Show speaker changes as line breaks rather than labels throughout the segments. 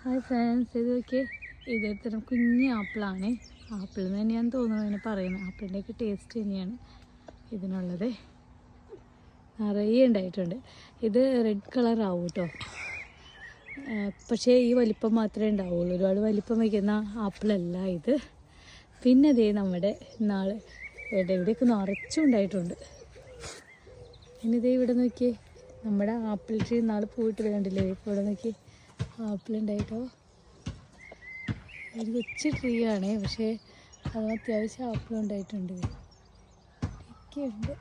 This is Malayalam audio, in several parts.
ഹായ് ഫ്രണ്ട്സ്, ഇത് നോക്കിയേ, ഇതൊരു കുഞ്ഞ് ആപ്പിളാണ്. ആപ്പിൾ എന്ന് തന്നെയാണ് തോന്നുന്നത് ഇങ്ങനെ പറയുന്നത്. ആപ്പിളിൻ്റെയൊക്കെ ടേസ്റ്റ് തന്നെയാണ് ഇതിനുള്ളത്. നിറയെ ഉണ്ടായിട്ടുണ്ട്. ഇത് റെഡ് കളറാവും കേട്ടോ. പക്ഷേ ഈ വലിപ്പം മാത്രമേ ഉണ്ടാവുള്ളൂ. ഒരുപാട് വലിപ്പം വയ്ക്കുന്ന ആപ്പിളല്ല ഇത്. പിന്നെ അതേ നമ്മുടെ നാളെ എവിടെയൊക്കെ നിറച്ചും ഉണ്ടായിട്ടുണ്ട്. പിന്നെ ഇതേ ഇവിടെ നോക്കിയേ, നമ്മുടെ ആപ്പിൾ ട്രീ നാളെ പോയിട്ട് വേണ്ടില്ലേ. ഇപ്പോൾ ഇവിടെ നോക്കി ആപ്പിൾ ഉണ്ടായിട്ടോ. ഒരു കൊച്ചു ട്രീ ആണ്, പക്ഷേ അത് അത്യാവശ്യം ആപ്പിൾ ഉണ്ടായിട്ടുണ്ട്. ഒക്കെ ഉണ്ട്.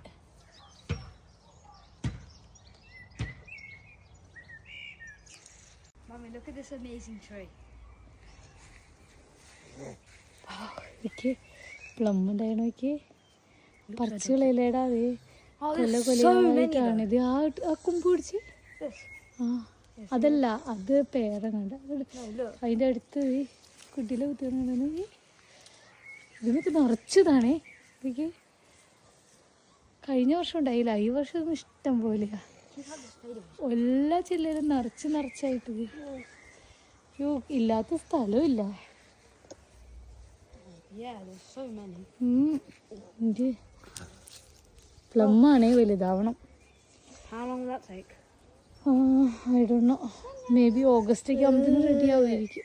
Mommy, look at this amazing tree.
ഇതൊക്കെ പ്ലം ഉണ്ടായി നോക്കി. പറിച്ച് കളയില്ലേടാ. അത് കൊല കൊലയായിട്ടാണിത്. ആ കൊമ്പ് പിടിച്ച് അതല്ല, അത് പേരങ്ങണ്ട. അതിൻ്റെ അടുത്ത് കുട്ടിയിലെ കുത്തിയാണ്. ഇതിനൊക്കെ നിറച്ചതാണേ. ഇതൊക്കെ കഴിഞ്ഞ വർഷം ഉണ്ടായില്ല, ഈ വർഷം ഇഷ്ടം പോലെയാ. എല്ലാ ജില്ലയിലും നിറച്ചായിട്ട്. യോ, ഇല്ലാത്ത സ്ഥലവും ഇല്ല. പ്ലമ്മാണേ വലുതാവണം. I don't know. Maybe ഓഗസ്റ്റൊക്കെ ആകുമ്പോഴത്തേനും റെഡി ആവുമായിരിക്കും.